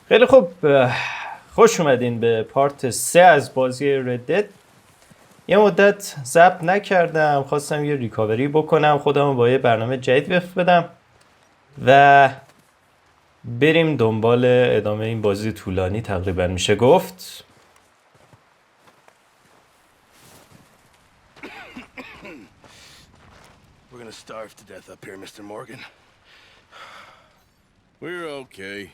خیلی خوب، خوش اومدین به پارت 3 از بازی رشته. یه مدت ضبط نکردم، خواستم یه ریکاوری بکنم، خودم با یه برنامه جدید وفق بدم و بریم دنبال ادامه این بازی طولانی تقریبا میشه گفت. We're gonna starve to death up here, Mr. Morgan. We're okay.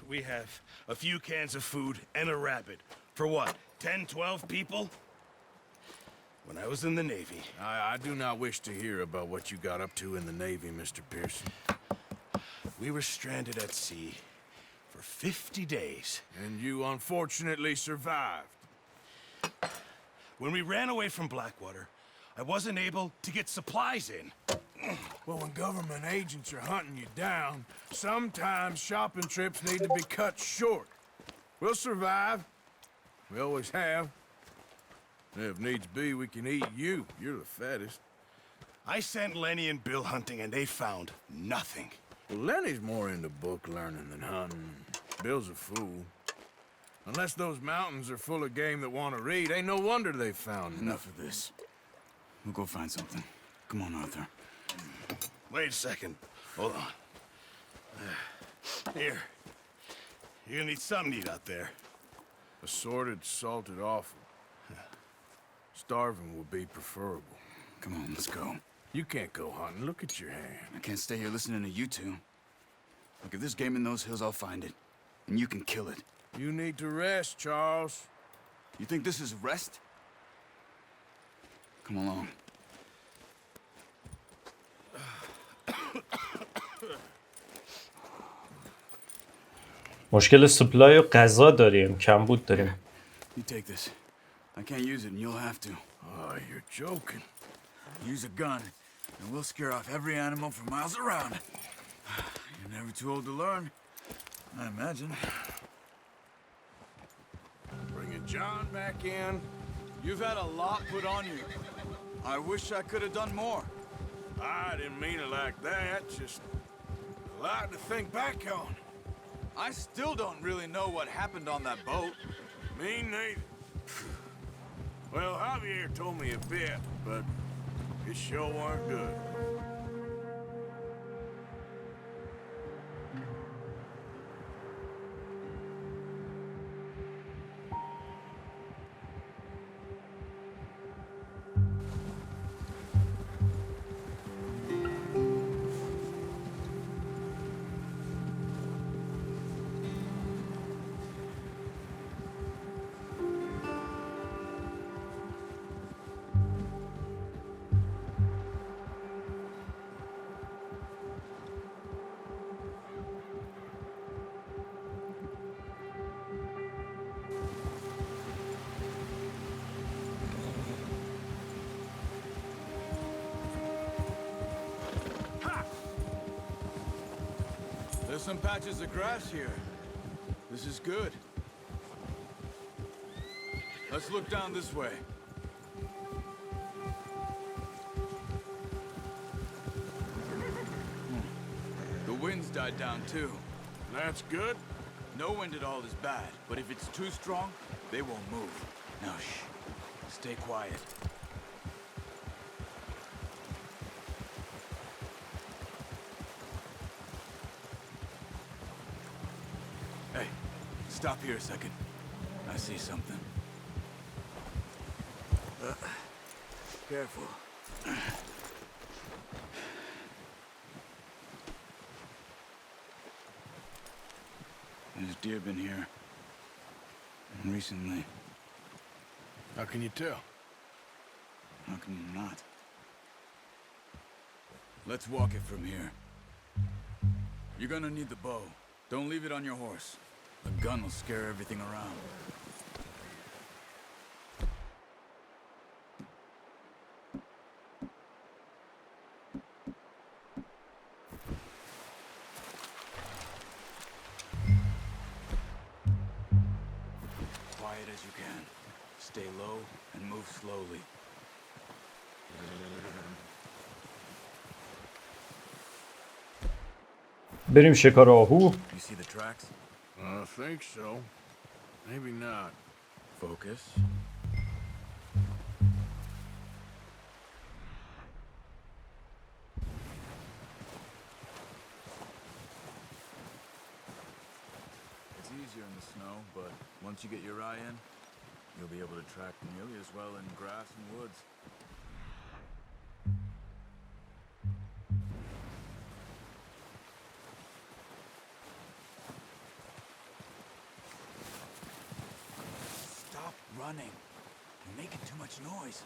We have a few cans of food and a rabbit. For what, 10, 12 people? When I was in the Navy... I do not wish to hear about what you got up to in the Navy, Mr. Pearson. We were stranded at sea for 50 days. And you unfortunately survived. When we ran away from Blackwater, I wasn't able to get supplies in. Well, when government agents are hunting you down, sometimes shopping trips need to be cut short. We'll survive. We always have. If needs be, we can eat you. You're the fattest. I sent Lenny and Bill hunting, and they found nothing. Well, Lenny's more into book learning than hunting. Bill's a fool. Unless those mountains are full of game that want to read, ain't no wonder they found Enough of this. We'll go find something. Come on, Arthur. Wait a second. Hold on. Here. You're gonna need something to eat out there. Assorted, salted offal. Starving would be preferable. Come on, let's go. You can't go hunting. Look at your hand. I can't stay here listening to you two. Look, if there's game in those hills, I'll find it. And you can kill it. You need to rest, Charles. You think this is rest? Come along. مشکل سپلای و غذا داریم، کمبود داریم. You take this. I can't use it and you'll have to. Oh, you're joking. Use a gun and we'll scare off every animal for miles around. You're never too old to learn, I imagine. Bringing John back in. You've had a lot put on you. I wish I could have done more. I didn't mean it like that. Just a lot to think back on. I still don't really know what happened on that boat. Me neither. Well, Javier told me a bit, but it sure weren't good. There's some patches of grass here. This is good. Let's look down this way. The wind's died down too. That's good. No wind at all is bad, but if it's too strong, they won't move. Now shh. Stay quiet. Hey, stop here a second. I see something. Careful. There's deer been here. And recently. How can you tell? How can you not? Let's walk it from here. You're gonna need the bow. Don't leave it on your horse. The gun will scare everything around. Quiet as you can. Stay low and move slowly. بریم شکار آهو. You see the tracks? I think so. Maybe not. Focus. It's easier in the snow, but once you get your eye in, you'll be able to track nearly as well in grass and woods. Stop running. You're making too much noise.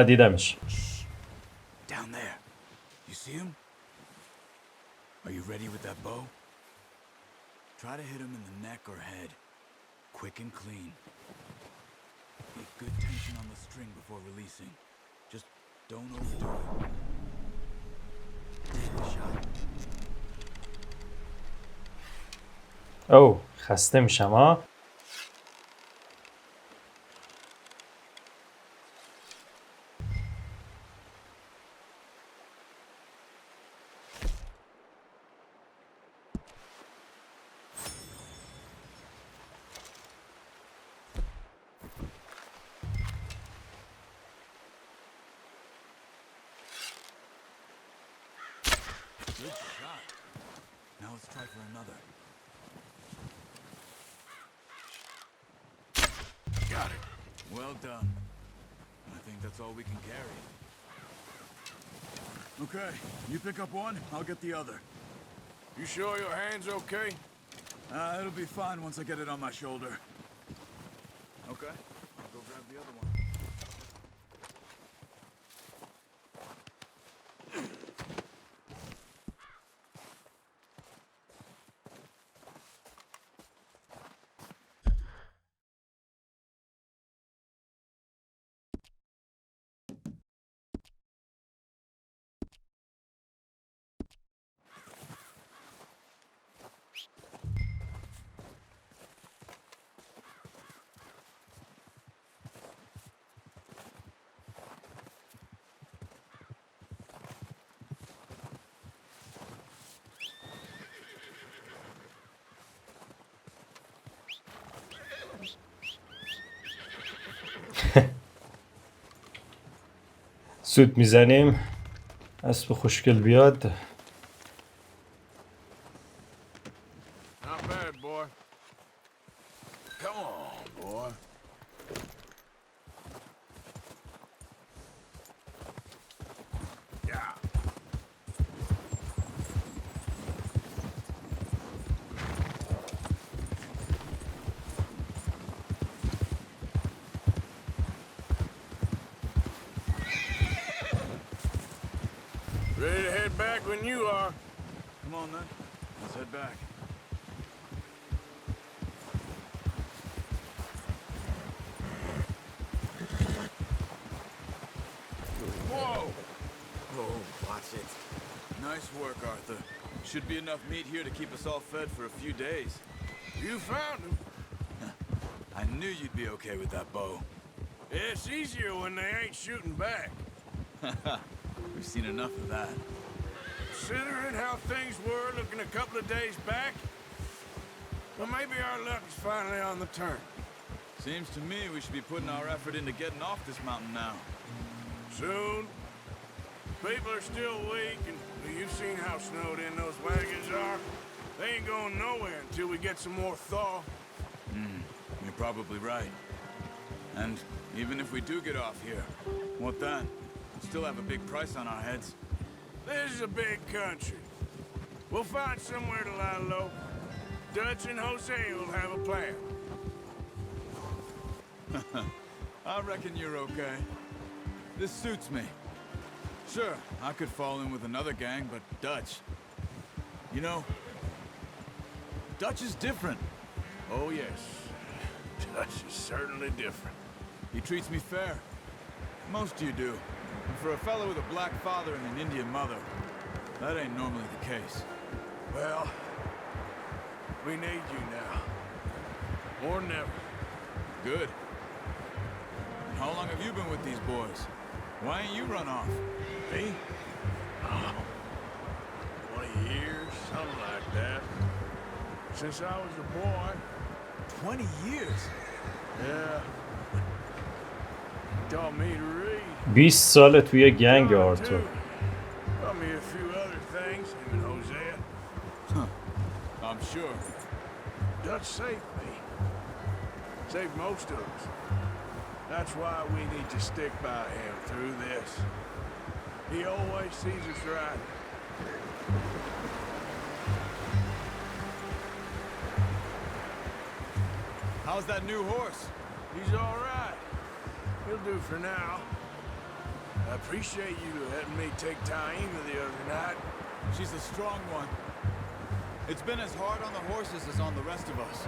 دیدمش. Down there. You see him? Are you ready with that bow? Try to hit him in the neck or head. Quick and clean. Get good tension on the string before releasing. Just don't overdo it. Take the shot. او خسته میشم ها. Good shot. Now let's try for another. Got it. Well done. I think that's all we can carry. Okay, you pick up one, I'll get the other. You sure your hand's okay? It'll be fine once I get it on my shoulder. Okay, I'll go grab the other one. سود میزنیم. اسب خوشگل بیاد. Not bad, boy. Come on, boy. Yeah. Ready to head back when you are. Come on then, let's head back. Whoa! Oh, watch it. Nice work, Arthur. Should be enough meat here to keep us all fed for a few days. You found him. I knew you'd be okay with that bow. It's easier when they ain't shooting back. We've seen enough of that. Considering how things were looking a couple of days back, well, maybe our luck is finally on the turn. Seems to me we should be putting our effort into getting off this mountain now. Soon. People are still weak, and well, you've seen how snowed in those wagons are. They ain't going nowhere until we get some more thaw. You're probably right. And even if we do get off here, what then? We'll still have a big price on our heads. This is a big country. We'll find somewhere to lie low. Dutch and Jose will have a plan. I reckon you're okay. This suits me. Sure, I could fall in with another gang, but Dutch... You know, Dutch is different. Oh, yes. Dutch is certainly different. He treats me fair. Most of you do. And for a fellow with a black father and an Indian mother, that ain't normally the case. Well, we need you now. More than ever. Good. And how long have you been with these boys? Why ain't you run off? Me? Oh, 20 years, something like that. Since I was a boy. 20 years? Yeah. Taught me to read. 20 سال توی گنگ آرتور. Taught me a few other things, him and Hosea. Huh. I'm sure. Dutch saved me. Saved most of us. That's why we need to stick by him through this. He always sees us right. How's that new horse? He's all right. He'll do for now. I appreciate you letting me take Taima the other night. She's a strong one. It's been as hard on the horses as on the rest of us.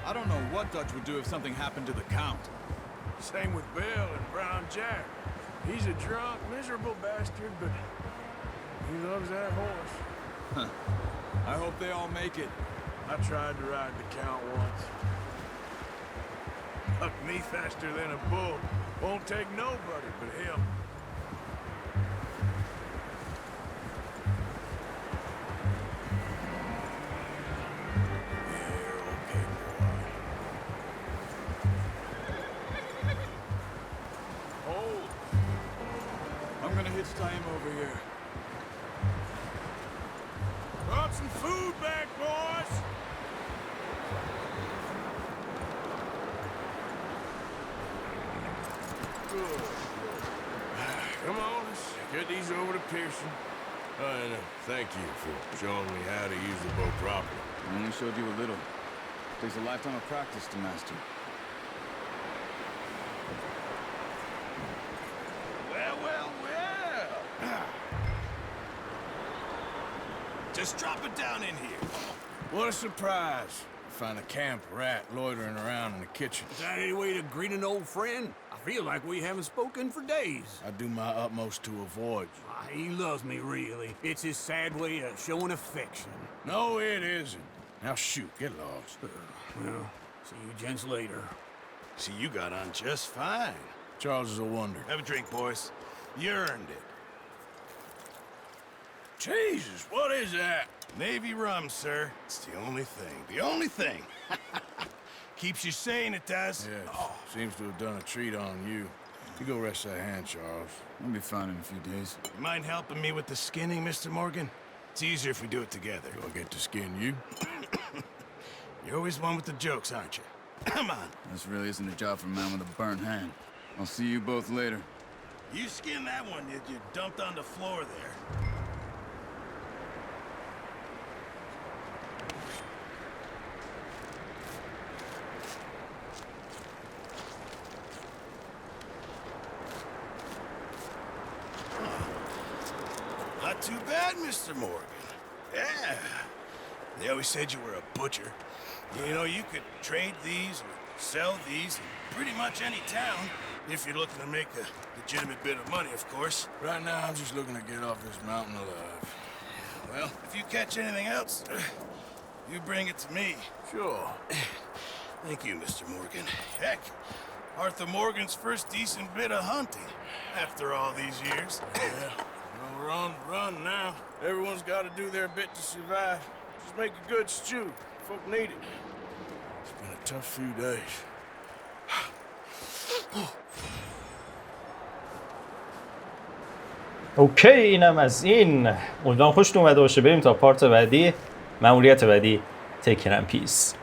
I don't know what Dutch would do if something happened to the Count. Same with Bill and Brown Jack. He's a drunk, miserable bastard, but he loves that horse. I hope they all make it. I tried to ride the Count once. Bucked me faster than a bull. Won't take nobody but him. I'm gonna hitch time over here. Brought some food back, boys! Good. Come on, let's get these over to Pearson. And thank you for showing me how to use the bow properly. I only showed you a little. Takes a lifetime of practice to master. Well. Just drop it down in here. What a surprise. Find a camp rat loitering around in the kitchen. Is that any way to greet an old friend? I feel like we haven't spoken for days. I do my utmost to avoid you. He loves me, really. It's his sad way of showing affection. No, it isn't. Now shoot, get lost. Well, see you gents later. See, you got on just fine. Charles is a wonder. Have a drink, boys. You earned it. Jesus, what is that? Navy rum, sir. It's the only thing. The only thing. Keeps you sane, it does. Yes, seems to have done a treat on you. You go rest that hand, Charles. I'll be fine in a few days. You mind helping me with the skinning, Mr. Morgan? It's easier if we do it together. Do I get to skin you? You're always one with the jokes, aren't you? Come on. This really isn't a job for a man with a burnt hand. I'll see you both later. You skinned that one that you dumped on the floor there. Not too bad, Mr. Morgan. Yeah. They always said you were a butcher. You know, you could trade these or sell these in pretty much any town if you're looking to make a legitimate bit of money, of course. Right now, I'm just looking to get off this mountain alive. Well, if you catch anything else, you bring it to me. Sure. Thank you, Mr. Morgan. Heck, Arthur Morgan's first decent bit of hunting after all these years. Yeah. Well, we're on the run now. Everyone's got to do their bit to survive. Just make a good stew. Folk need it. It's been a tough few days. اوکی، اینم از این. امیدوارم خوشتون اومده باشه. بریم تا پارت بعدی، مأموریت بعدی. تیک کیر اند پیس.